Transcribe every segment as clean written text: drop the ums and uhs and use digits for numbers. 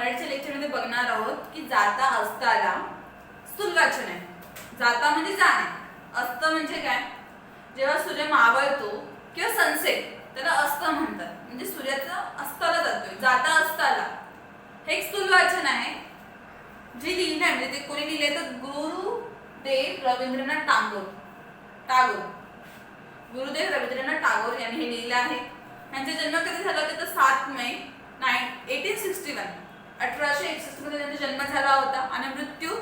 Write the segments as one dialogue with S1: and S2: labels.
S1: मराठीच्या लेक्चरमध्ये बघणार आहोत की जाता असताला स्थूलवाचन आहे. जाता म्हणजे जाणे, अस्त म्हणजे काय, जेव्हा सूर्य मावळतो किंवा सनसेट त्याला अस्त म्हणतात, म्हणजे सूर्याचा अस्ताला जातोय, जाता असताला. हे एक स्थूलवाचन आहे जे लिहिलं आहे, म्हणजे ते कोणी लिहिले तर गुरुदेव रवींद्रनाथ टागोर गुरुदेव रवींद्रनाथ टागोर यांनी हे लिहिलं आहे. यांचा जन्म कधी झाला होता तर 7 मे 1861 1861 मध्ये त्यांचा जन्म झाला होता आणि मृत्यू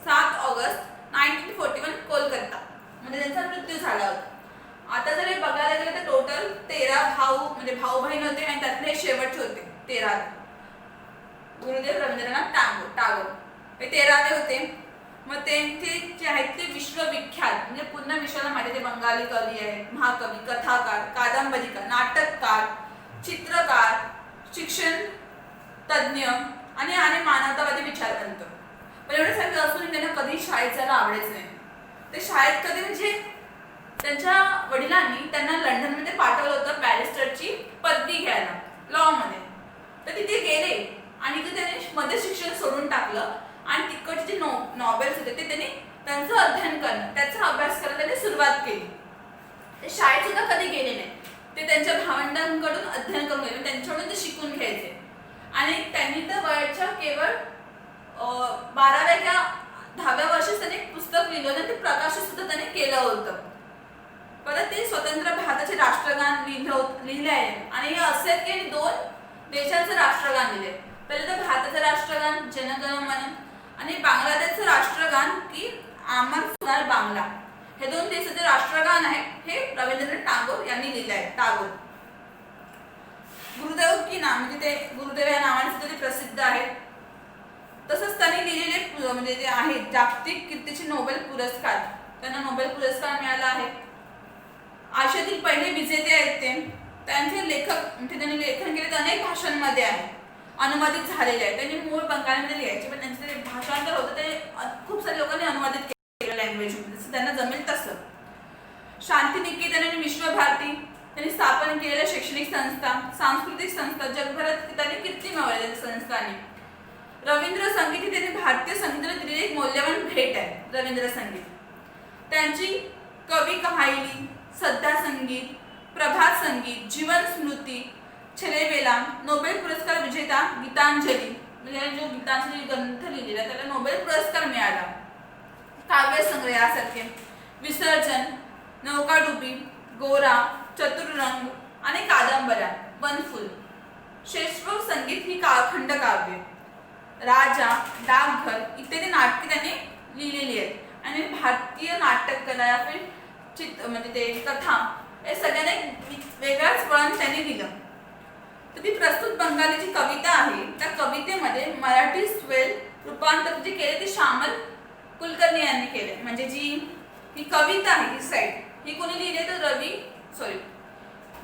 S1: 7 ऑगस्ट 1941 कोलकाता मध्ये त्यांचा मृत्यू झाला होता. आता जर हे बघायला गेलं तर टोटल 13 भाऊ म्हणजे भाऊ बहीण होते आणि त्यातले शेवटचे होते 13. गुरुदेव रवींद्रनाथ टागोर हे 13वे होते. मग त्यांचे जे आहेत ते विश्वविख्यात, म्हणजे पूर्ण विश्वाला माहिती, ते बंगाली कवी आहेत, महाकवी, कथाकार, कादंबरीकार, नाटककार, चित्रकार, शिक्षण तज्ञ आणि मानवतावादी विचारवंत. पण एवढे सगळे असून त्यांना कधी शाळेत जायला आवडायचं नाही. ते शाळेत कधी म्हणजे त्यांच्या वडिलांनी त्यांना लंडनमध्ये पाठवलं होतं बॅरिस्टरची पदवी घ्यायला लॉ मध्ये. तर तिथे गेले आणि त्याने मध्ये शिक्षण सोडून टाकलं आणि तिकडचे जे नॉवेल्स होते ते त्यांनी त्यांचं अध्ययन करणं, त्याचा अभ्यास करायला त्यांनी सुरुवात केली. ते शाळेत सुद्धा कधी गेले नाही, ते त्यांच्या भावंडांकडून अध्ययन करून गेले, त्यांच्याकडून ते शिकून घ्यायचे. आणि त्यांनी तर वयाच्या केवळ 12व्या किंवा 10व्या वर्षी त्यांनी पुस्तक लिहिलं आणि ते प्रकाशित सुद्धा त्यांनी केलं होतं. परत ते स्वतंत्र भारताचे राष्ट्रगान लिहिले आहे आणि हे असे की 2 देशांचं राष्ट्रगान लिहिले. पहिले तर भारताचं राष्ट्रगान जनगण मन आणि बांगलादेशचं राष्ट्रगान की आमर सुनार बांगला, हे 2 देशाचे राष्ट्रगान आहे. हे रवींद्रनाथ टागोर यांनी लिहिले आहे. टागोर गुरुदेव की नाम म्हणजे ते गुरुदेव या नावाने सुद्धा ते प्रसिद्ध आहेत. तसंच त्यांनी लिहिलेले म्हणजे जे आहेत जागतिक कीर्तीचे नोबेल पुरस्कार, त्यांना नोबेल पुरस्कार मिळाला आहे. आशियातील पहिले विजेते आहेत ते. त्यांचे लेखक म्हणजे त्यांनी लेखन केले ते अनेक भाषांमध्ये आहे, अनुवादित झालेले आहे. त्यांनी मूळ बंगालीमध्ये लिहायचे पण त्यांचे जे भाषांतर होतं ते खूप सारे लोकांनी अनुवादित केलं लँग्वेजमध्ये, जसं त्यांना जमेल तसं. शांतिनिकेतन आणि विश्वभारती त्यांनी स्थापन केलेल्या शैक्षणिक संस्था, सांस्कृतिक संस्था, जगभरात त्यांनी कीर्ती मिळवलेल्या संस्थांनी. रवींद्र संगीत ही त्यांनी भारतीय संगीताला दिलेली एक मौल्यवान भेट आहे. रवींद्र संगीत त्यांची कवी कहायली, सध्या संगीत, प्रभात संगीत, जीवन स्मृती, छलेबेला, नोबेल पुरस्कार विजेता गीतांजली म्हणजे जो गीतांजली ग्रंथ लिहिलेला त्याला नोबेल पुरस्कार मिळाला. काव्य संग्रह यासारखे, विसर्जन, नौकाडुबी, गोरा, चतुर्रंग आणि कादंबऱ्या, वनफुल, शेषव संगीत ही खंडकाव्य, राजा, डाकघर इत्यादी नाटके त्यांनी लिहिलेली आहेत. आणि भारतीय नाटक कला या म्हणजे ते कथा हे सगळ्यांना एक वेगळाच वळण त्यांनी दिलं. तर ती प्रस्तुत बंगाली जी कविता आहे त्या कवितेमध्ये मराठी स्वेल रूपांतर जे केले ते श्यामल कुलकर्णी यांनी केले. म्हणजे जी ही कविता आहे ही साईड ही कोणी लिहिली तर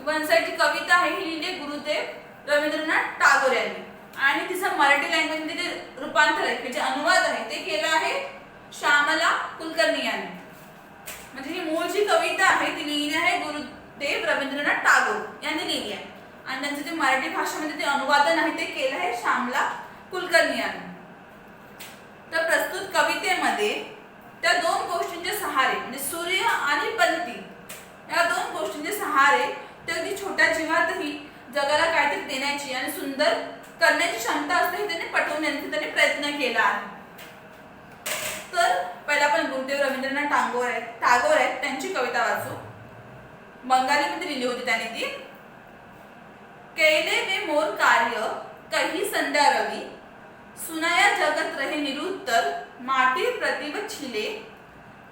S1: वन साईड जी कविता आहे ही लिहिली गुरुदेव रवींद्रनाथ टागोर यांनी आणि तिचं मराठी लँग्वेज मध्ये जे रूपांतर आहे म्हणजे अनुवाद आहे ते केलं आहे श्यामला कुलकर्णी यांनी. म्हणजे ही मूळ जी कविता आहे ती लिहिली आहे गुरुदेव रवींद्रनाथ टागोर यांनी लिहिली आहे आणि त्यांचं जे मराठी भाषेमध्ये ते अनुवादन आहे ते केलं आहे श्यामला कुलकर्णी यांनी. तर प्रस्तुत कवितेमध्ये त्या 2 गोष्टींचे सहारे म्हणजे सूर्य आणि पणती या 2 गोष्टींचे सहारे ते अगदी छोट्या जीवातही जगाला काहीतरी देण्याची आणि सुंदर करण्याची क्षमता असते हे त्यांनी पटवून त्यांनी प्रयत्न केला आहे. तर पहिला आपण गुरुदेव रवींद्रनाथ टागोर आहेत त्यांची कविता वाचू. बंगालीमध्ये लिहिली होती त्यांनी ती. कैले में मोर कार्य कही संध्या रवि, सुनाया जगत रहे निरुत्तर, माटी प्रतिभ छिले,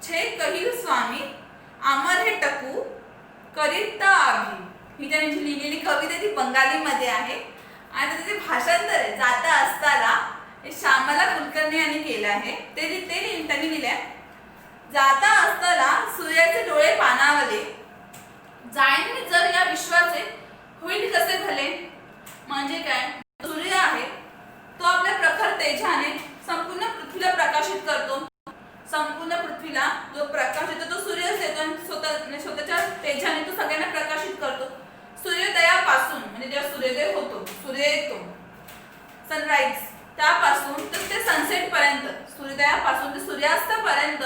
S1: छे कहिल स्वामी आमर हे टकू करिता आभी. ही त्यांनी जी लिहिलेली कविता ती बंगालीमध्ये आहे आणि त्याचे भाषांतर आहे जाता असताना हे श्यामला कुलकर्णी यांनी केलं आहे. त्यांनी लिहिलंय, जाता असताना सूर्याचे डोळे पाणावले, जाईन मी जर या विश्वाचे होईल कसे भले. म्हणजे काय, सूर्य आहे तो आपल्या प्रखर तेजाने संपूर्ण पृथ्वीला प्रकाशित करतो. संपूर्ण पृथ्वीला जो प्रकाश येतो तो सूर्यच येतो आणि स्वतःच्या तेजाने तो सगळ्यांना प्रकाशित करतो. सूर्योदयापासून म्हणजे जेव्हा सूर्योदय होतो, सूर्य येतो, सनराइज त्यापासून तर ते सनसेट पर्यंत, सूर्योदयापासून ते सूर्यास्तापर्यंत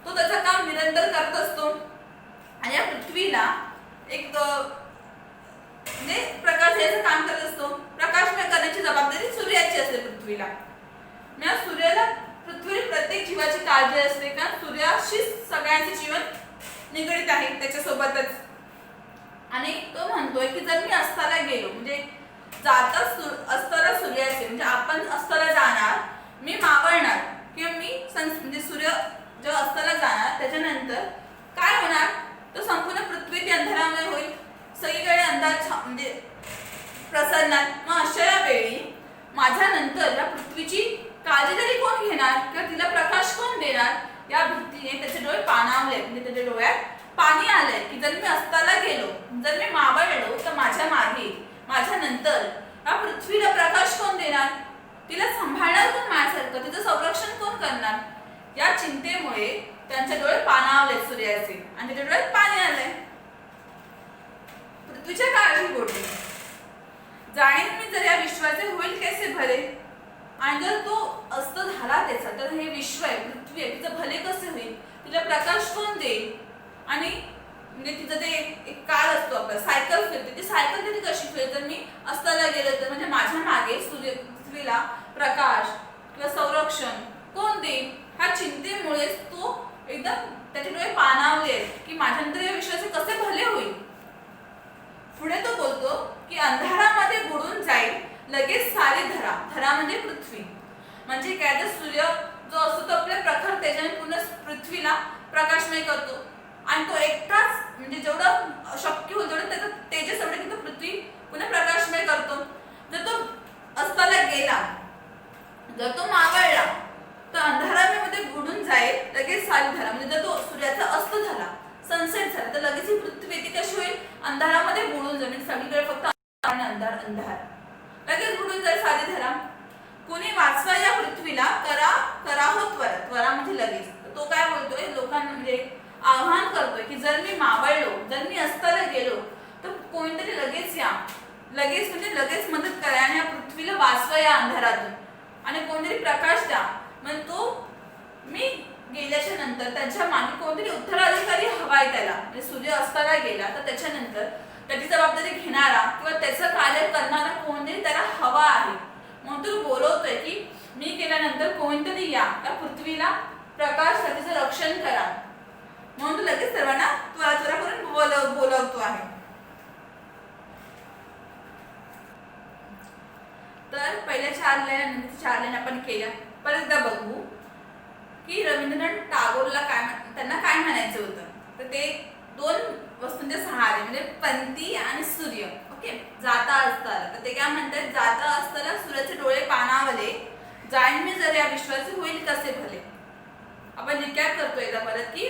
S1: तो त्याचं काम निरंतर करत असतो. आणि या पृथ्वीला एक म्हणजे प्रकाश द्यायचं काम करत असतो. प्रकाशमय करण्याची जबाबदारी सूर्याची असते पृथ्वीला. म्हणजे सूर्याला पृथ्वीवर प्रत्येक जीवाची काळजी असते, कारण सूर्याशी सगळ्यांचे जीवन निगडित आहे त्याच्यासोबतच. आणि तो म्हणतोय की जर मी अस्ताला गेलो, म्हणजे जाता अस्ताला सूर्याचे, म्हणजे आपण अस्ताला जाणार, मी मावळणार किंवा मी म्हणजे सूर्य जेव्हा अस्ताला जाणार त्याच्यानंतर काय होणार, तर संपूर्ण पृथ्वी ती अंधारामय होईल, सगळीकडे अंधार म्हणजे प्रसरणार. मग अशा वेळी माझ्या नंतर या पृथ्वीची काळजी तरी कोण घेणार किंवा तिला प्रकाश कोण देणार, या भीतीने त्याचे डोळे पाणावले, म्हणजे त्याच्या डोळ्यात पाणी आलंय की जर मी अस्ताला गेलो, जर मी मावळलो, तर माझ्या मागे माझ्या नंतर या पृथ्वीला प्रकाश कोण देणार, तिला सांभाळणार कोण माझ्यासारखं, तिचं संरक्षण कोण करणार. या चिंतेमुळे त्यांचे डोळे पाणावले सूर्याचे आणि त्याच्या डोळ्यात पाणी आलंय. पृथ्वीच्या काळजीपोटी जाणीन मी जर या विश्वाचे होईल कैसे भले, आणि जर तो अस्त झाला त्याचा, तर हे विश्व आहे, पृथ्वी आहे, तिचं भले कसे होईल, तिला प्रकाश कोण देईल. आणि म्हणजे तिचं ते एक काळ असतो, आपला सायकल फिरते, ती सायकल तरी कशी फिरेल, जर मी अस्ताला गेलो तर म्हणजे माझ्या मागे पृथ्वीला प्रकाश किंवा संरक्षण कोण देईल. ह्या चिंतेमुळेच तो एकदम त्याचे डोळे पाणावले की माझ्यानंतर या विश्वाचे कसे भले होईल. पुढे तो बोलतो की अंधारामध्ये बुडून जाईल लगेच सारी धरा. धरा म्हणजे पृथ्वी. म्हणजे काय, तर सूर्य जो असतो तो आपल्या प्रखर तेजाने पूर्ण पृथ्वीला प्रकाशमय करतो आणि तो एकटाच म्हणजे जेवढं शक्य होईल तेवढं त्याचं तेजस एवढं की तो पृथ्वी पुन्हा प्रकाशमय करतो. जर तो अस्ताला गेला, जर तो मावळला, तर अंधारामध्ये बुडून जाईल लगेच सारी धरा. म्हणजे जर तो सूर्याचा अस्त झाला, सनसेट झाला, तर लगेच ही पृथ्वी ती कशी होईल, अंधारामध्ये बुडून जाईल. म्हणजे सगळीकडे फक्त अंधार अंधार, लगेच बुडून जाईल सारी धरा. कोणी वाचवा या पृथ्वीला, करा हो त्वरा. त्वरा म्हणजे लगेच. तो काय बोलतोय, लोकांना म्हणजे आव्हान करतोय की जर मी मावळलो, जर मी अस्ताला गेलो, तर कोणीतरी लगेच या, लगेच म्हणजे लगेच मदत करा आणि या पृथ्वीला वाचवा या अंधारातून, आणि कोणतरी प्रकाश द्या. म्हणजे तो मी गेल्याच्या नंतर त्यांच्या मागे कोणतरी उत्तराधिकारी हवाय त्याला. म्हणजे सूर्य अस्ताला गेला तर त्याच्यानंतर त्याची जबाबदारी घेणारा किंवा त्याचं कार्य करणारा कोणतरी त्याला हवा आहे. म्हणून तो बोलवतोय की मी केल्यानंतर कोणतरी या, त्या पृथ्वीला प्रकाश तिचं रक्षण करा. म्हणून तो लगेच सर्वांना त्वरा त्वरा करून बोलवतो आहे. तर पहिल्या 4 लाईन नंतर 4 लाईन आपण केल्या. परत एकदा बघू की रवींद्रनाथ टागोरला त्यांना काय म्हणायचं होतं. तर ते 2 वस्तूंचे सहारे म्हणजे पंथी आणि सूर्य. ओके, जाता असताना तर ते काय म्हणतात, जाता असताना सूर्याचे डोळे पाणावले, जाईन मी जर या विश्वाचे होईल कसे भले. आपण रिकॅप करतो एकदा परत की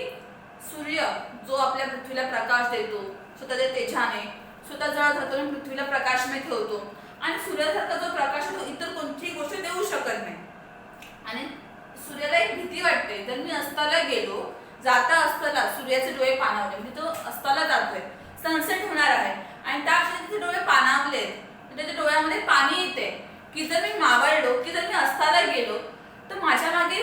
S1: सूर्य जो आपल्या पृथ्वीला प्रकाश देतो स्वतःच्या तेजाने, स्वतः जळ धरून पृथ्वीला प्रकाशमय ठेवतो, आणि सूर्यासारखा जो प्रकाश तो इतर कोणतीही गोष्ट देऊ शकत नाही. आणि सूर्याला एक भीती वाटते, जर मी अस्ताला गेलो, जाता असताना सूर्याचे डोळे पाणावले, म्हणजे तो अस्ताला जातोय, सनसेट होणार आहे आणि त्या क्षणी त्याचे डोळे पाणावले, त्याच्या डोळ्यामध्ये पाणी येते की जर मी मावळलो, की जर मी अस्ताला गेलो, तर माझ्या मागे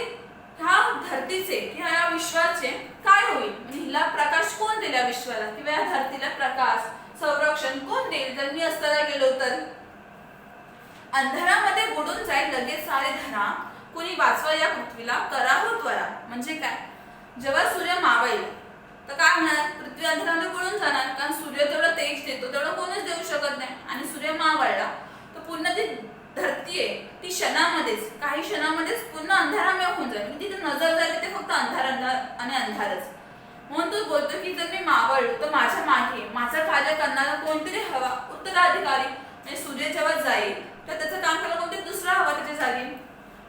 S1: ह्या धरतीचे किंवा या विश्वाचे काय होईल. म्हणजे हिला प्रकाश कोण देईल, या विश्वाला किंवा या धरतीला प्रकाश संरक्षण कोण देईल जर मी अस्ताला गेलो तर. अंधारामध्ये बुडून जाईल लगेच सारे धरा, कुणी वाचवा या पृथ्वीला, करा हो त्वरा. म्हणजे काय, जेव्हा सूर्य मावळेल तर काय होणार, पृथ्वी अंधारामध्ये बुडून जाणार, कारण सूर्य तेवढं तेज देतो तेवढं कोणच देऊ शकत नाही. आणि सूर्य मावळला तर पूर्ण ती धरती आहे ती क्षणामध्येच, काही क्षणामध्येच पूर्ण अंधारामय होऊन जाईल. म्हणजे तिथे नजर जाईल ते फक्त अंधार अंधार आणि अंधारच. म्हणून तो बोलतो की जर मी मावळलो तर माझ्या मागे माझं कार्य करणारा कोणतरी हवा, उत्तराधिकारी. म्हणजे सूर्य जेव्हा जाईल तर त्याचं काम करायला कोणतरी दुसरा हवा त्याच्या जागी.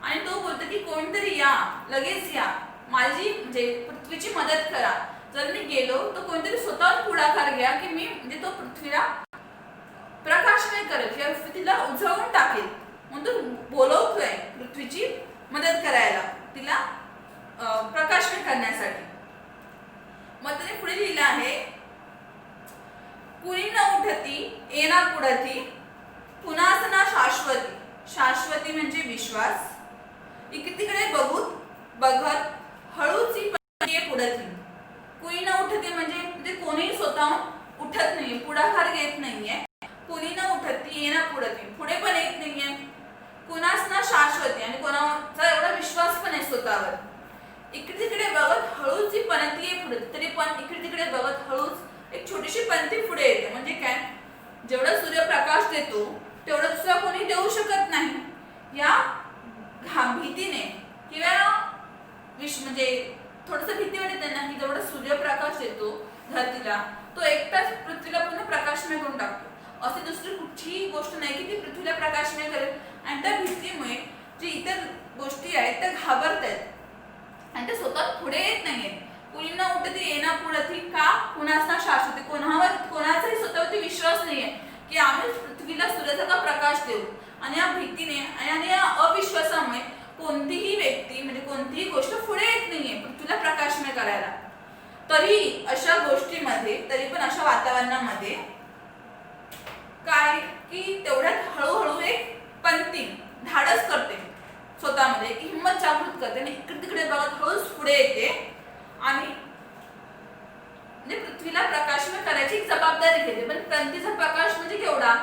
S1: आणि तो बोलतो की कोणतरी या, लगेच या, माझी म्हणजे पृथ्वीची मदत करा. जर मी गेलो तर कोणतरी स्वतः पुढाकार घ्या की मी म्हणजे तो पृथ्वीला प्रकाशमय करेल किंवा तिला उजळून टाकेल. म्हणून तो बोलवतोय पृथ्वीची मदत करायला, तिला प्रकाशमय करण्यासाठी. मग त्याने पुढे लिहिलं आहे, कुणी न उठती येना पुढती पुन्हाच ना शाश्वती. शाश्वती म्हणजे विश्वास, इकडे बघत हळूची पंथी पुढती. कुणी न उठती म्हणजे कोणी स्वतःहून उठत नाहीये, पुढाकार घेत नाहीये. कुणी न उठती येणं पुढती, पुढे पण येत नाहीये. कुणास ना शाश्वती आणि कोणाचा एवढा विश्वास पण आहे स्वतःवर. इकडे तिकडे बघत हळूची पंथी पुढे, तरी पण इकडे तिकडे बघत हळूच एक छोटीशी पंथी पुढे येते. म्हणजे काय, जेवढा सूर्यप्रकाश देतो तेवढं दुसरा कोणी देऊ शकत नाही. या भीतीने किंवा म्हणजे थोडस भीती वाटते त्यांना की जेवढा सूर्यप्रकाश देतो धरतीला तो एकटाच पृथ्वीला पूर्ण प्रकाशमय करून टाकतो. अशी दुसरी कुठलीही गोष्ट नाही की ती पृथ्वीला प्रकाशमय करेल. आणि त्या भीतीमुळे जे इतर गोष्टी आहेत त्या घाबरत आहेत आणि त्या स्वतः पुढे येत नाहीयेत. कुणींना उठती येणं पुढती का, कुणाचा शाश्वती, कोणाचाही स्वतःवरती विश्वास नाहीये की आम्ही पृथ्वीला सूर्यासारखा प्रकाश देऊ. आणि या भीतीने आणि या अविश्वासामुळे कोणतीही व्यक्ती म्हणजे कोणतीही गोष्ट पुढे येत नाहीये पृथ्वीला प्रकाशमय करायला. तरी अशा गोष्टीमध्ये, तरी पण अशा वातावरणामध्ये काय की तेवढ्यात हळूहळू एक पंथी धाडस करते स्वतःमध्ये, एक हिंमत जागृत करते आणि इकडे तिकडे बघत हळूच पुढे येते आणि म्हणजे पृथ्वीला प्रकाशमय करायची एक जबाबदारी घेते. पण पंथीचा प्रकाश म्हणजे केवढा,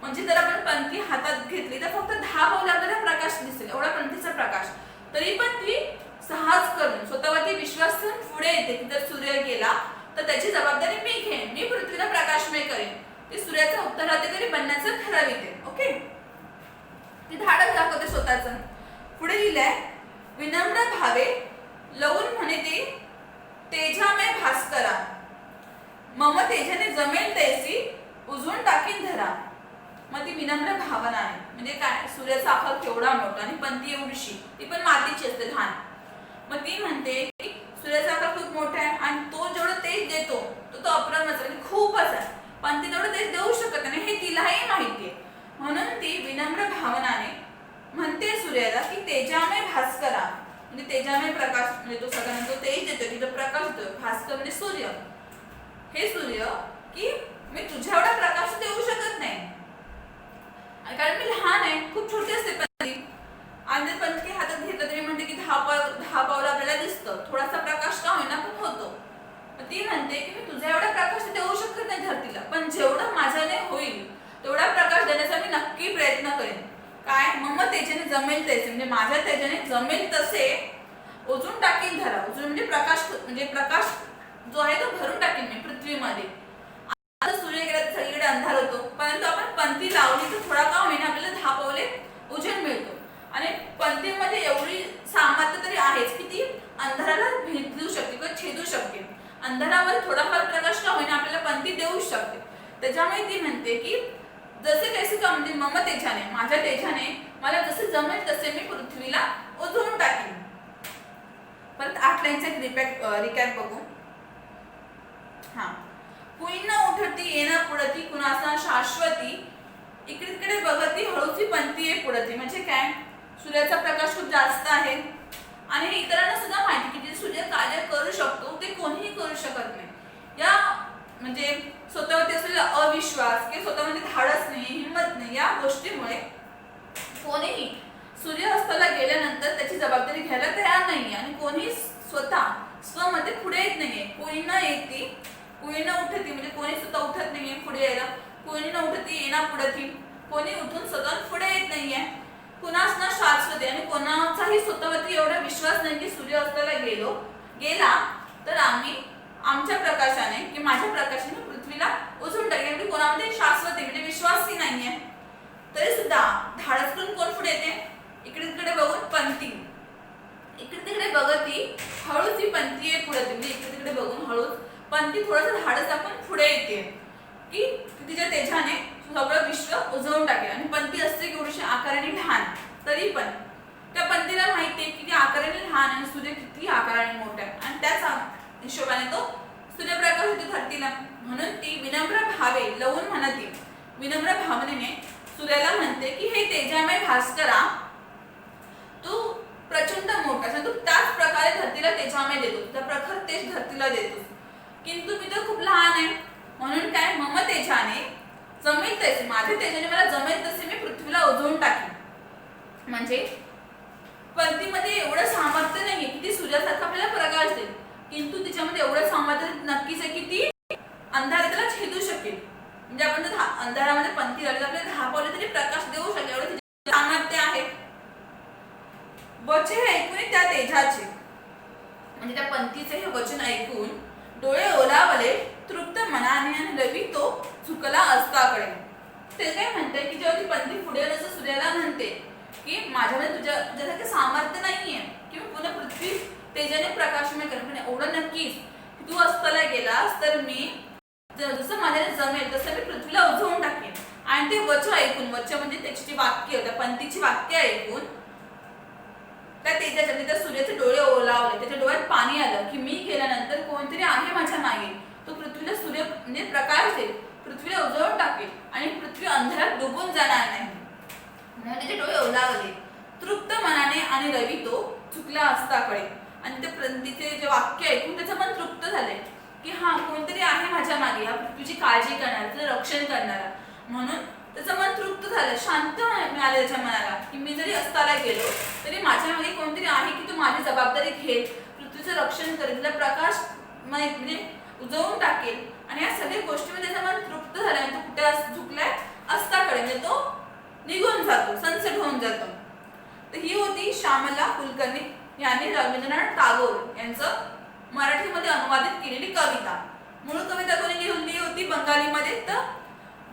S1: म्हणजे जर आपण पंथी हातात घेतली तर फक्त 10 पावले आपल्याला प्रकाश दिसेल, एवढा पंथीचा प्रकाश. तरी पण ती साहस करून स्वतःवरती विश्वास ठेवून पुढे येते की जर सूर्य गेला तर त्याची जबाबदारी मी घेईन, मी पृथ्वीला प्रकाशमय करेन. ती सूर्याचा उत्तराधिकारी बनण्याचं ठरविते. ओके, ती धाडस दाखवते स्वतःच. पुढे लिहिलंय, विनम्र भावे लवून म्हणे ते तेजामय भास्करा, मम तेजाने जमेल तैसी उजळून टाकीन धरा. मग ती विनम्र भावना आहे. म्हणजे काय, सूर्याचा आकार केवढा मोठा आणि पंथी एवढीशी, ती पण मातीची असते लहान. मग ती म्हणते की सूर्याचा आकार खूप मोठा आहे आणि तो जेवढं तेज देतो तो अप्रमच आहे, खूपच आहे. पण ती तेवढं तेज देऊ शकत नाही हे तिलाही माहिती आहे. म्हणून ती विनम्र भावनाने म्हणते सूर्याला की तेजामय भास्करा, म्हणजे तेजामय प्रकाश, म्हणजे तो सगळ्यांना तो तेज देतो की जो प्रकाश देतो. भास्कर म्हणजे सूर्य. हे सूर्य की मी तुझ्या एवढा प्रकाश देऊ शकत नाही कारण मी लहान आहे, खूप छोटी असते पंथी. आणि जर पंथी हातात घेतलं तरी म्हणते की 10 पावलं आपल्याला दिसतं, थोडासा प्रकाश का होईना पण होतो. ती म्हणते की मी तुझ्या एवढा प्रकाश देऊ शकत नाही धरतीला, पण जेवढं माझ्याने होईल तेवढा प्रकाश देण्याचा मी नक्की प्रयत्न करेन. काय, मम तेजाने जमेल तसे, म्हणजे माझ्या तेजाने जमेल तसे ओझून टाकीन धरा. ओझून म्हणजे प्रकाश जो आहे तो भरून टाकीन मी पृथ्वीमध्ये. आता सूर्य गेला तर सगळीकडे अंधार होतो, परंतु आपण पंथी लावली तर थोडा का होईना आपल्याला 10 पावले उजेड मिळतो. आणि पंथीमध्ये एवढी सामर्थ्य तरी आहेच की ती अंधाराला भेदू शकते किंवा छेदू शकते. अंधारावर थोडाफार प्रकाश का होईना आपल्याला पंथी देऊ शकते. त्याच्यामुळे ती म्हणते की जसे कैसे का, म्हणजे मम तेजाने, माझ्या तेजाने मला जसे जमेल तसे मी पृथ्वीला ओझळून टाकीन. परत 8 लाईनचा रिकॅप बघू. हा, कुणी न उठती येणं पुढती, कुणाचा शाश्वती, इकडे तिकडे बघती हळूची पंथी आहे पुढती. म्हणजे काय, सूर्याचा प्रकाश खूप जास्त आहे आणि हे इतरांना सुद्धा माहिती की जे सूर्य कार्य करू शकतो ते कोणीही करू शकत नाही. या म्हणजे स्वतःवरती असलेला अविश्वास किंवा स्वतःमध्ये धाडस नाही, हिंमत नाही, या गोष्टीमुळे कोणीही सूर्यास्ताला गेल्यानंतर त्याची जबाबदारी घ्यायला तयार नाहीये आणि कोणी स्वतः स्वमध्ये पुढे येत नाहीये. कोणी न येती, कोणी न उठती, म्हणजे कोणी स्वतः उठत नाहीये पुढे यायला. कोणी न उठती येणं पुढती, कोणी उठून स्वतः पुढे येत नाहीये. कुणास ना शाश्वती, आणि कोणाचाही स्वतःवरती एवढा विश्वास नाही की सूर्य अस्ताला गेला तर आम्ही आमच्या प्रकाशाने की माझ्या प्रकाशाने पृथ्वीला उजळून टाकेल. म्हणजे कोणामध्ये शाश्वती म्हणजे विश्वासही नाहीये. तरी सुद्धा धाडस करून कोण पुढे येते, इकडे तिकडे बघून पंथी, इकडे तिकडे बघती हळूच ही पंथी आहे पुढे, म्हणजे इकडे तिकडे बघून हळूच पंथी थोडंसं धाडस दाखवून पुढे येते की तिच्या तेजाने सगळं विश्व उजळून टाकेल. आणि पंथी असते की एवढीशी आकाराने लहान, तरी पण त्या पंथीला माहिती आहे की ती आकाराने लहान आणि सूर्य किती आकाराने मोठा आहे आणि त्याच हिशोबाने तो सूर्यप्रकाश होतो धरतीला. म्हणून ती विनम्र भावे लवून म्हणते, विनम्र भावनेने सूर्याला म्हणते की हे तेजामय भास्करा, तू प्रचंड मोठा आहे, तू त्याच प्रकारे धरतीला तेजामय देतो, त्या प्रखर तेज धरतीला देतोस. किंतु मी तर खूप लहान आहे, म्हणून काय, मम तेजाने जमेल तसे, माझ्या तेजाने मला जमेल तसे मी पृथ्वीला उजळून टाकेन. म्हणजे पंथीमध्ये एवढं सामर्थ्य नाहीये की ती सूर्यासारखा आपल्याला प्रकाश देईल, किंतु तिच्यामध्ये एवढं सामर्थ्य नक्कीच आहे की ती अंधाराला छेदू शकेल. म्हणजे आपण जर अंधारामध्ये पंथी लावली तर आपल्याला 10 पावले तरी प्रकाश देऊ शकेल, एवढं तिचे सामर्थ्य आहे. वचन ऐकून त्या तेजाचे, म्हणजे त्या पंथीचे हे वचन ऐकून डोळे ओलावले तृप्त मनाने आणि रवी तो झुकला अस्ताकडे. ते काय म्हणते की जेव्हा ती पंथी पुढे असं सूर्याला म्हणते की माझ्यामध्ये तुझ्यासारखे सामर्थ्य नाहीये की मी पुन्हा पृथ्वी तेजाने प्रकाशमय करेन, पण एवढं नक्कीच की तू अस्ताला गेलास तर मी जसं माझ्याने जमेल तसं मी पृथ्वीला उजवून टाकेन. आणि ते वचन ऐकून, वचन म्हणजे त्याची जी वाक्य, त्या पंथीची वाक्य ऐकून त्या तेजाच्या, त्या सूर्याचे डोळे ओलावले, त्याच्या डोळ्यात पाणी आलं की मी गेल्यानंतर कोणतरी आहे माझ्या मागे, तो पृथ्वीला सूर्य म्हणजे प्रकाश देईल, पृथ्वीला उजळून टाकेल आणि पृथ्वी अंधारात डुबून जाणार नाही. म्हणून त्याचे डोळे ओलावले तृप्त मनाने आणि रवी तो चुकला अस्ताकडे. आणि त्या पंथीचे जे वाक्य ऐकून त्याचं मन तृप्त झाले की हा कोणतरी आहे माझ्या मागे, या पृथ्वीची काळजी करणारा, तिचं रक्षण करणारा. म्हणून त्याचं मन तृप्त झालं, शांत मिळालं त्याच्या मनाला की मी जरी अस्ताला गेलो तरी माझ्या मागे कोणतरी आहे की तू माझी जबाबदारी घेईल, पृथ्वीचं रक्षण करेल, तिला प्रकाश म्हणजे उजवून टाकेल. आणि या सगळ्या गोष्टीमध्ये त्याचं मन तृप्त झालं आणि तो कुठे झुकलाय, अस्ताकडे, म्हणजे तो निघून जातो, सनसेट होऊन जातो. तर ही होती श्यामला कुलकर्णी यांनी रवींद्रनाथ टागोर यांचं मराठीमध्ये अनुवादित केलेली कविता. मूळ कविता कोणी लिहिली होती बंगालीमध्ये, तर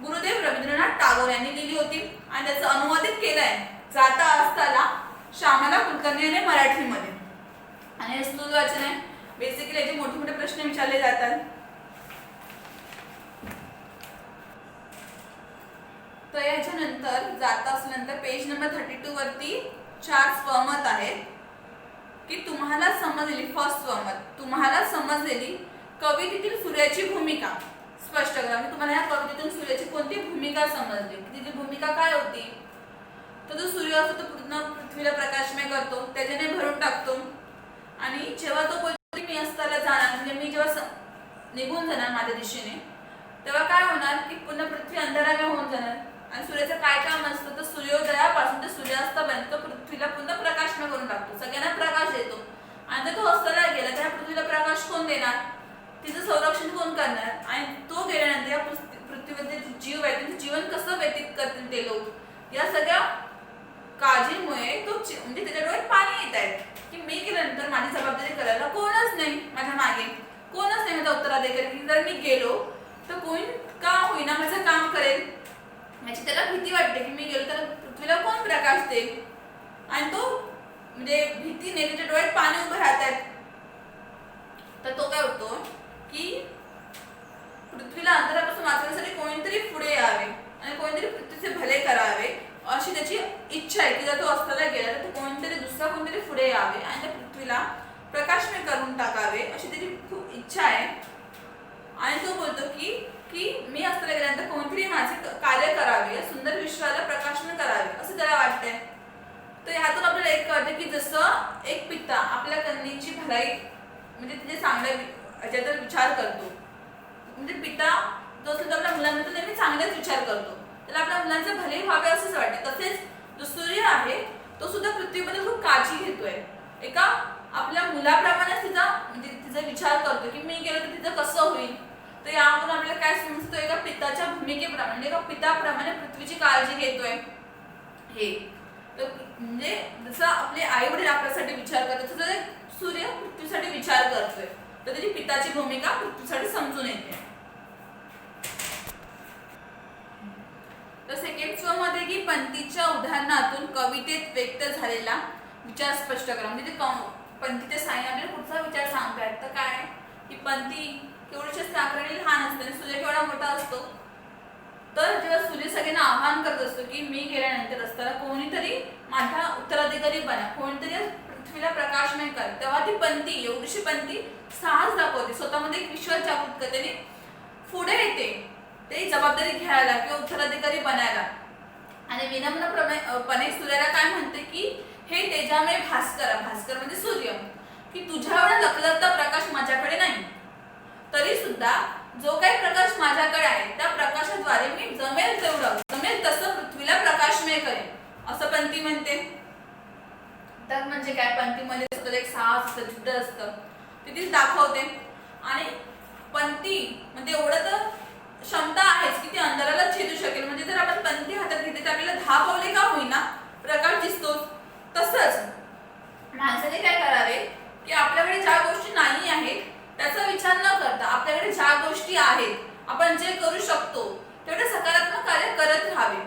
S1: गुरुदेव रवींद्रनाथ टागोर यांनी लिहिली होती. आणि त्याचं अनुवादित केलंय जाता अस्ताला श्यामला कुलकर्णी यांनी मराठीमध्ये. आणि हे स्थूल वाचन आहे. बेसिकली याचे मोठे मोठे प्रश्न विचारले जातात. तर याच्यानंतर जाता असल्यानंतर पेज नंबर 32 वरती 4 स्वमत आहेत की तुम्हाला समजलेली, फर्स्ट स्वमत, तुम्हाला समजलेली कवितेतील सूर्याची भूमिका स्पष्ट करा. म्हणजे तुम्हाला या कवितेतून सूर्याची कोणती भूमिका समजली, तिची भूमिका काय होती. तर जो सूर्य असतो तो पूर्ण पृथ्वीला प्रकाशमय करतो, त्याच्याने भरून टाकतो. आणि जेव्हा तो बोलतो मी अस्ताला जाणार, म्हणजे मी जेव्हा निघून जाणार माझ्या दिशेने, तेव्हा काय होणार की पुन्हा पृथ्वी अंधारामय होऊन जाणार. आणि सूर्याचं काय काम असतं, तर सूर्योदयापासून ते सूर्यास्तापर्यंत पृथ्वीला पुन्हा प्रकाशमय करून टाकतो, सगळ्यांना प्रकाश देतो. आणि जर तो अस्ताला गेला तर पृथ्वीला प्रकाश कोण देणार, तिचं संरक्षण कोण करणार. आणि तो गेल्यानंतर या पृथ्वीवरचे जीव आहेत त्यांचं जीवन कसं व्यतीत करतील ते लोक, या सगळ्या काळजीमुळे तो म्हणजे त्याच्या डोळ्यात पाणी येत आहे की मी गेल्यानंतर माझी जबाबदारी करायला कोणच नाही, माझ्या मागे कोणच नाही माझा उत्तराधिकारी. की जर मी गेलो तर कोण का होईना माझं काम करेल, याची त्याला भीती वाटते की मी गेलो तर पृथ्वीला कोण प्रकाश देईल. आणि तो म्हणजे भीतीने त्याच्या डोळ्यात पाणी उभं राहतात. तर तो काय होतो की पृथ्वीला अंधारापासून वाचवण्यासाठी कोणीतरी पुढे यावे आणि कोणीतरी पृथ्वीचे भले करावे, अशी त्याची इच्छा आहे की जर तो अस्ताला गेला तर कोणतरी दुसरा कोणतरी पुढे यावे आणि त्या पृथ्वीला प्रकाशमय करून टाकावे, अशी त्याची खूप इच्छा आहे. आणि तो बोलतो की की मी अस्ताला गेल्यानंतर कोणतरी माझे कार्य करावे, या सुंदर विश्वाला प्रकाशमय करावे असं त्याला वाटतंय. तर यातून आपल्याला एक कळतं की जसं एक पिता आपल्या कन्येची भलाई म्हणजे तिचे चांगल्या याच्यात विचार करतो, म्हणजे पिता जो सुद्धा आपल्या मुलांबद्दल नेहमी चांगलाच विचार करतो, त्याला आपल्या मुलांचे भले व्हावे असंच वाटते. तसेच जो सूर्य आहे तो सुद्धा पृथ्वीबद्दल खूप काळजी घेतोय, एका आपल्या मुलाप्रमाणेच तिचा म्हणजे तिचा विचार करतो की मी गेलो तर तिचं कसं होईल. तर यावरून आपल्याला काय समजतं, एका पिताच्या भूमिकेप्रमाणे म्हणजे एका पिताप्रमाणे पृथ्वीची काळजी घेतोय हे. तर म्हणजे जसं आपले आई वडील आपल्यासाठी विचार करतात तसं सूर्य पृथ्वीसाठी विचार करतोय, तर त्याची पिताची भूमिका पृथ्वीसाठी समजून येते. तर सेकंड स्व मध्ये की पंथीच्या उदाहरणातून कवितेत व्यक्त झालेला विचार स्पष्ट करा. म्हणजे ते पंथीच्या साहाय्याने आपल्याला पुढचा विचार सांगतायत. तर काय की पंथी केवढीशी आकाराने लहान असते आणि सूर्य केवढा मोठा असतो. तर जेव्हा सूर्य सगळ्यांना आवाहन करत असतो की मी गेल्यानंतर असताना कोणीतरी माझा उत्तराधिकारी बना, कोणीतरी पृथ्वीला प्रकाशमय कर, तेव्हा ती पंथी एवढीशी पंथी साहस दाखवते, स्वतःमध्ये एक विश्वास जागृत करते आणि पुढे येते ते जबाबदारी घ्यायला किंवा उत्तराधिकारी बनायला. आणि विनम्रपणे सूर्याला काय म्हणते की हे तेजामय भास्कर, भास्कर म्हणजे सूर्य, की तुझ्या एवढा लखलखता प्रकाश माझ्याकडे नाही, तरी सुद्धा जो काही प्रकाश माझ्याकडे आहे त्या प्रकाशाद्वारे मी जमेल तसं पृथ्वीला प्रकाशमय करेन असं पंथी म्हणते. तर म्हणजे काय, पंथीमध्ये सुद्धा एक साहस असतं, जिद्द असतं, तिथेच दाखवते. आणि पंथी म्हणजे एवढं तर क्षमता आहेच की ती अंधाराला छेदू शकेल. म्हणजे जर आपण पंथी हातात घेतली तर आपल्याला 10 पावले का होईना प्रकाश दिसतोच. तसंच माणसाने काय करावे की आपल्याकडे ज्या गोष्टी नाही आहेत त्याचा विचार न करता आपल्याकडे ज्या गोष्टी आहेत, आपण जे करू शकतो तेवढे सकारात्मक कार्य करत राहावे.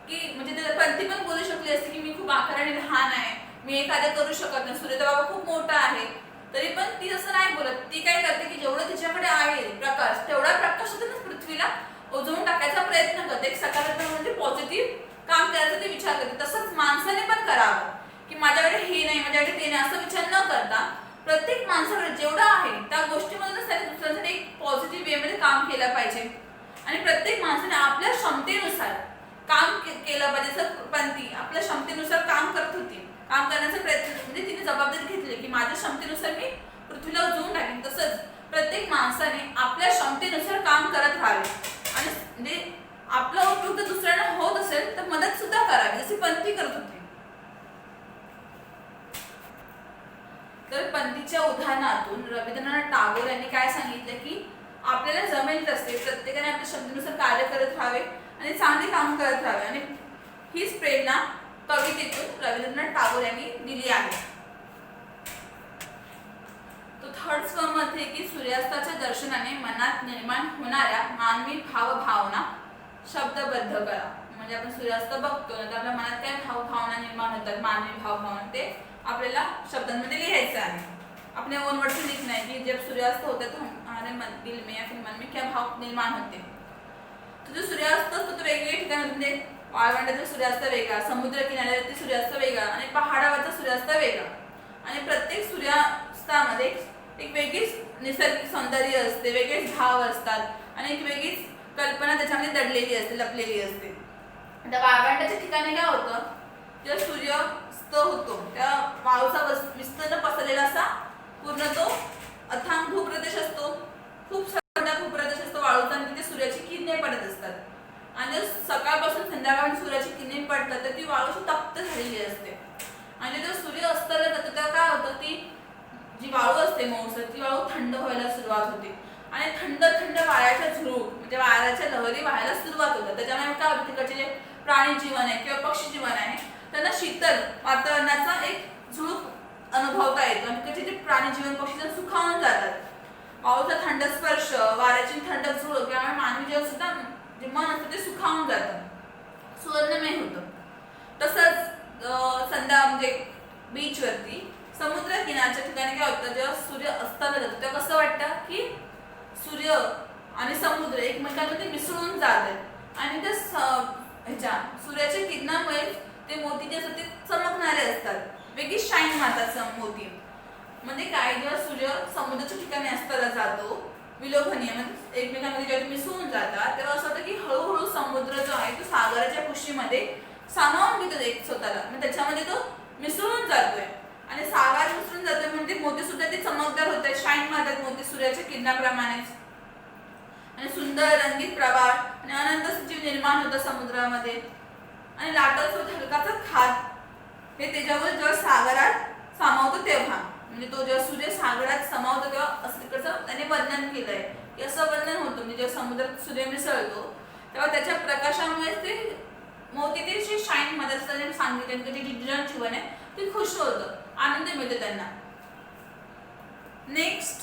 S1: की म्हणजे पंथी पण बोलू शकली असते की मी खूप आकाराने लहान आहे, मी हे कार्य करू शकत नाही, सूर्य बाबा खूप मोठा आहे, तरी पण ती असं नाही बोलत. ती काय करते की जेवढं तिच्याकडे आहे प्रकाश तेवढा प्रकाशातूनच पृथ्वीला ओझवून टाकायचा प्रयत्न करते. एक सकारात्मक म्हणजे पॉझिटिव्ह काम करायचा ते विचार करते. तसंच माणसाने पण करावं की माझ्याकडे हे नाही, माझ्याकडे ते नाही असं विचार न करता प्रत्येक माणसाकडे जेवढं आहे त्या गोष्टीमधूनच त्याने दुसऱ्यांसाठी एक पॉझिटिव्ह वेमध्ये काम केलं पाहिजे. आणि प्रत्येक माणसाने आपल्या क्षमतेनुसार काम केलं पाहिजे. जर पंथी आपल्या क्षमतेनुसार काम करत होती, काम करण्याचा प्रयत्न म्हणजे तिने जबाबदारी घेतली की माझ्या क्षमतेनुसार मी पृथ्वीला उजवून टाकेन, तसंच प्रत्येक माणसाने आपल्या क्षमतेनुसार काम करत राहावे. आणि म्हणजे आपला उपयोग जर दुसऱ्यांना होत असेल तर मदत सुद्धा करावी, जशी पंथी करत होती. तर पंथीच्या उदाहरणातून रवींद्रनाथ टागोर यांनी काय सांगितलं की आपल्याला जमेल तसे प्रत्येकाने आपल्या क्षमतेनुसार कार्य करत राहावे आणि चांगले काम करत राहावे. आणि हीच प्रेरणा कवितेतून रवींद्रनाथ टागोर यांनी दिली आहे. तो थर्ड स्वमध्ये की सूर्यास्ताच्या दर्शनाने मनात निर्माण होणाऱ्या मानवी भावभावना शब्दबद्ध करा. म्हणजे आपण सूर्यास्त बघतो ना, तर आपल्या मनात काय भावभावना निर्माण होतात, मानवी भावभावना, ते आपल्याला शब्दांमध्ये लिहायचं आहे. अपने ओन वर्ड से लिखना है कि जब सूर्यास्त होता है तो हमारे दिल में या फिर मन में क्या भाव निर्माण होते. तो जो सूर्यास्त असतो तो वेगवेगळ्या ठिकाणांमध्ये, वाळवंटाचा सूर्यास्त वेगळा, समुद्र किनाऱ्यावरती सूर्यास्त वेगळा आणि पहाडावरचा सूर्यास्त वेगळा. आणि प्रत्येक सूर्यास्तामध्ये एक वेगळीच निसर्गिक सौंदर्य असते, वेगळेच भाव असतात आणि एक वेगळीच कल्पना त्याच्यामध्ये दडलेली असते, लपलेली असते. त्या वाळवंटाच्या ठिकाणी काय होतं, जेव्हा सूर्यास्त होतो त्या वाळूचा विस्तीर्ण पसरलेला असा पूर्ण तो अथांग भूप्रदेश असतो, खूप थंड भूप्रदेश असतो वाळूचा, आणि तिथे सूर्याची किरणे पडत असतात. आणि सकाळपासून संध्याकाळी सूर्याची किरणे पडतात तर ती वाळू तप्त झालेली असते. आणि जेव्हा सूर्य अस्ताला जातो तेव्हा काय होतं, ती जी वाळू असते मऊसर, ती वाळू थंड व्हायला सुरुवात होते आणि थंड थंड वाऱ्याच्या झुळूक म्हणजे वाऱ्याच्या लहरी व्हायला सुरुवात होतात. त्याच्यामुळे काय होतं, तिकडचे जे प्राणी जीवन आहे किंवा पक्षी जीवन आहे त्यांना शीतल वातावरणाचा एक झुळूक अनुभवता येतो आणि तिकडचे जे प्राणी जीवन पक्षी सुखावून जातात. पावसाचा थंड स्पर्श, वाऱ्याची थंड झुळूक यामुळे मानवी जीवन सुद्धा जे मन असतं ते सुखावून जातं, सुवर्णमय होतं. तसंच संध्या म्हणजे बीचवरती समुद्र किनारच्या ठिकाणी काय होतं, जेव्हा सूर्य अस्ताला जातो तेव्हा कसं वाटतं की सूर्य आणि समुद्र एकमेकांमध्ये मिसळून जातात आणि त्या सूर्याच्या किरणामुळे ते मोती जे असतात ते चमकणारे असतात, वेगळी शाईन मारतात मोती. म्हणजे काय, जेव्हा सूर्य समुद्राच्या ठिकाणी अस्ताला जातो विलोभनीय म्हणजे एकमेकांमध्ये जेव्हा मिसळून जातात तेव्हा असं होतं की हळूहळू समुद्र जो आहे तो सागराच्या कुशीमध्ये सामावून घेतो एक स्वतःला, म्हणजे त्याच्यामध्ये तो मिसळून जातोय आणि सागर मिसळून जातोय म्हणजे मोती सुद्धा ते चमकदार होत आहेत, शाईन मारतात मोती सूर्याच्या किरणाप्रमाणेच. आणि सुंदर रंगीत प्रवाह आणि आनंद जीव निर्माण होतं समुद्रामध्ये. आणि लाटासोबत हलकाचा खाद हे त्याच्यावर जेव्हा सागरात सामावतो तेव्हा, म्हणजे तो जेव्हा सूर्य सागरात समावतो तेव्हा असं तिकडचं त्याने वर्णन केलंय की असं वर्णन होतं, म्हणजे जेव्हा समुद्रात सूर्य मिसळतो तेव्हा त्याच्या प्रकाशामुळे ते मोती ते शाईन मध्ये असताना सांगितलं की जे जीवन आहे ते खुश होतं, आनंद मिळतो त्यांना. नेक्स्ट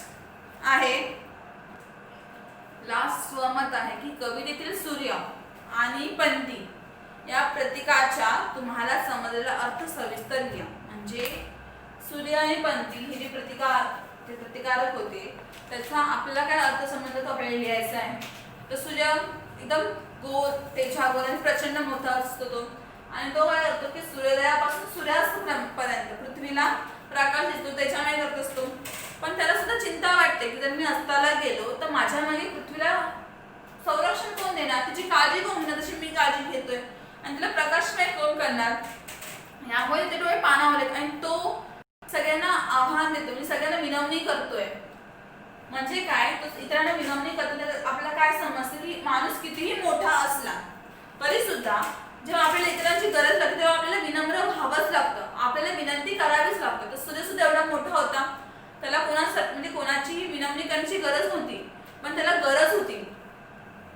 S1: आहे लास्ट स्वमत आहे की कवितेतील सूर्य आणि पंथी या प्रतीकाच्या तुम्हाला समजलेला अर्थ सविस्तर लिहा. म्हणजे सूर्य आणि पंथी हे जे प्रतिकारक होते त्याचा आपल्याला काय अर्थ समजला तो आपल्याला लिहायचा आहे. तर सूर्य एकदम गोल तेजावर आणि प्रचंड मोठा असतो तो, आणि तो काय करतो की सूर्योदयापासून सूर्यास्तापर्यंत पृथ्वीला प्रकाश दिसतो, त्याच्यामुळे करत असतो. पण त्याला सुद्धा चिंता वाटते की जर मी अस्ताला गेलो तर माझ्या मागे पृथ्वीला संरक्षण कोण देणार, तिची काळजी कोण घेणार, जशी मी काळजी घेतोय, आणि तिला प्रकाशमय कोण करणार. यामुळे ते डोळे पाणावलेत आणि तो सगळ्यांना आव्हान देतो, म्हणजे सगळ्यांना विनवणी करतोय. म्हणजे काय, तो इतरांना विनवणी करतो. आपल्याला काय समजतं की माणूस कितीही मोठा असला तरी सुद्धा जेव्हा आपल्याला इतरांची गरज लागते तेव्हा आपल्याला विनम्र व्हावंच लागतं, आपल्याला विनंती गरज नव्हती, पण त्याला गरज होती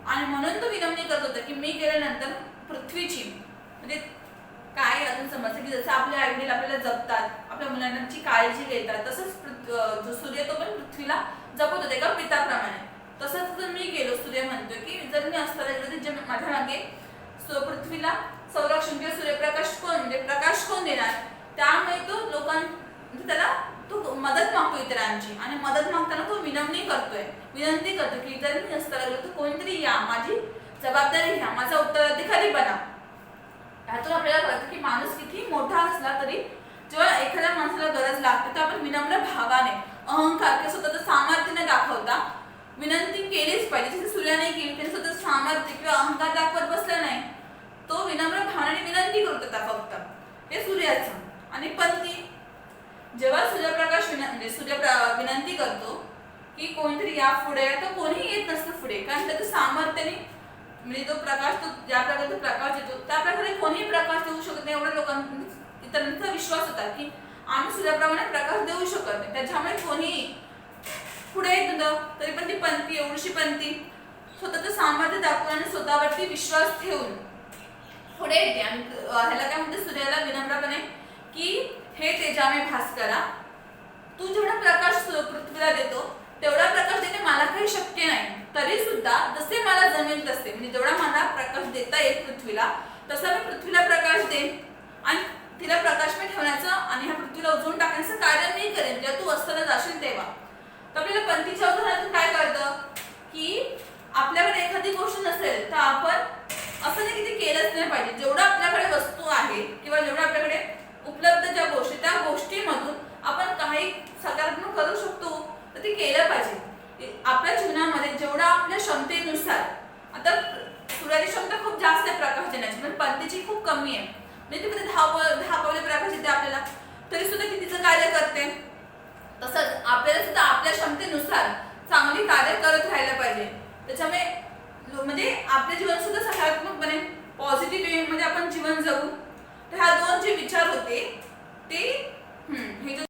S1: आणि म्हणून तो विनवणी करत होता की मी गेल्यानंतर पृथ्वीची म्हणजे काय अजून समजतं की जसं आपले आई वडील आपल्याला जपतात, आपल्या मुलांची काळजी घेतात, तसंच जो सूर्य तो पण पृथ्वीला जपत होते का पिताप्रमाणे. तसंच जर मी गेलो, सूर्य म्हणतोय की जर मी असताना गेलो तर माझ्या मागे पृथ्वीला संरक्षण किंवा सूर्यप्रकाश कोण म्हणजे प्रकाश कोण देणार. त्यामुळे तो म्हणजे त्याला तो मदत मागतो इतरांची आणि मदत मागताना तो विनवणी करतोय, विनंती करतो की जर मी नसता लागलो तर कोणतरी या, माझी जबाबदारी घ्या, माझा उत्तराधिकारी बना. यातून आपल्याला कळतं की माणूस किती मोठा असला तरी जेव्हा एखाद्या माणसाला गरज लागते तर आपण विनम्र भावाने, अहंकार किंवा स्वतःचं सामर्थ्य न दाखवता विनंती केलीच पाहिजे. जसे सूर्याने केली, त्याने स्वतःचं सामर्थ्य किंवा अहंकार दाखवत बसला नाही, तो विनम्र भावनेने विनंती करत होता फक्त. हे सूर्याचं. आणि पंथी जेव्हा सूर्यप्रकाश विनंती करतो की कोणतरी या पुढे, तर कोणीही येत नसतं पुढे, कारण त्याचं सामर्थ्याने म्हणजे तो प्रकाश, तो ज्या प्रकारे तो प्रकाश येतो त्या प्रकारे कोणीही प्रकाश देऊ शकत नाही. एवढ्या लोकांना इतरांचा विश्वास होता की आम्ही सूर्याप्रमाणे प्रकाश देऊ शकत नाही, त्याच्यामुळे कोणीही पुढे येत नव्हतं. तरी पण ती पंथी, एवढीशी पंथी स्वतःचं सामर्थ्य दाखवून आणि स्वतःवरती विश्वास ठेवून पुढे येते आणि ह्याला काय म्हणते, सूर्याला विनम्रपणे की हे तेजामे भास्करा, तू जेवढा प्रकाश पृथ्वीला देतो तेवढा प्रकाश देणे मला काही शक्य नाही, तरी सुद्धा जसे मला जमेल तसे म्हणजे जेवढा मला प्रकाश देता येईल पृथ्वीला तसा मी पृथ्वीला प्रकाश देईन आणि तिला प्रकाशमय ठेवण्याचं आणि ह्या पृथ्वीला उजळून टाकण्याचं कार्य मी करेन जेव्हा तू असताना जाशील तेव्हा. तर आपल्याला पंथीच्या उदाहरणातून काय कळतं की आपल्याकडे एखादी गोष्ट नसेल तर आपण असं नाही की ते केलंच नाही पाहिजे. जेवढं आपल्याकडे वस्तू आहे किंवा जेवढं आपल्याकडे उपलब्ध ज्या गोष्टी, त्या गोष्टीमधून आपण काही सकारात्मक करू शकतो तर ते केलं पाहिजे. आपल्या जीवनामध्ये जेवढा आपल्या क्षमतेनुसार, आता सूर्याची क्षमता खूप जास्त आहे प्रकाश देण्याची, पण पंथीची खूप कमी आहे. म्हणजे ती 10 पावले प्रकाश येते आपल्याला, तरी सुद्धा ती तिचं कार्य करते. तसंच आपल्याला सुद्धा आपल्या क्षमतेनुसार चांगली कार्य करत राहायला पाहिजे. त्याच्यामुळे म्हणजे आपले जीवन सुद्धा सकारात्मकपणे पॉझिटिव्ह वे मध्ये आपण जीवन जगू. तर ह्या दोन जे विचार होते ते हे जे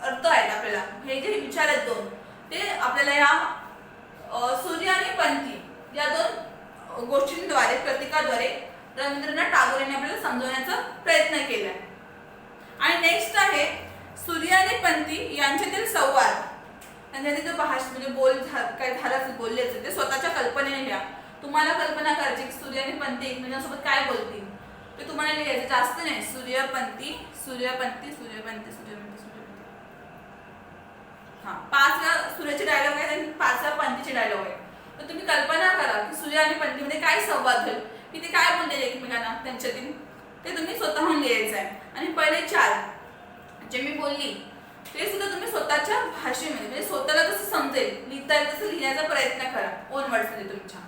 S1: अर्थ आहेत आपल्याला, हे जे विचार आहेत दोन, ते आपल्याला या सूर्य आणि पंथी या दोन गोष्टींद्वारे, प्रतीकाद्वारे रवींद्रनाथ टागोर यांनी आपल्याला समजवण्याचा प्रयत्न केलाय. आणि नेक्स्ट आहे सूर्य आणि पंथी यांच्यातील संवाद. त्यांच्यातील जो म्हणजे काय झालं बोललेच ते स्वतःच्या कल्पनेने घ्या. तुम्हाला कल्पना करायची की सूर्य आणि पंथी एकमेकांसोबत काय बोलतील ते तुम्हाला लिहायचं, जास्त नाही. सूर्यपंथी सूर्यपंथी सूर्यपंथी सूर्यपंथी सूर्यपंथी. हा 5 वेळा सूर्याचे डायलॉग आहेत आणि 5 वेळा पंथीचे डायलॉग आहेत. तर तुम्ही कल्पना करा की सूर्य आणि पंथीमध्ये काय संवाद होईल, की ते काय बोललेले एकमेकांना त्यांच्यातील, ते तुम्ही स्वतःहून लिहायचं आहे. आणि पहिले 4 जे मी बोलली ते सुद्धा तुम्ही स्वतःच्या भाषेमध्ये म्हणजे स्वतःला जसं समजेल लिहिता येईल तसं लिहिण्याचा प्रयत्न करा, ओन वर्ड्स मध्ये तुमच्या.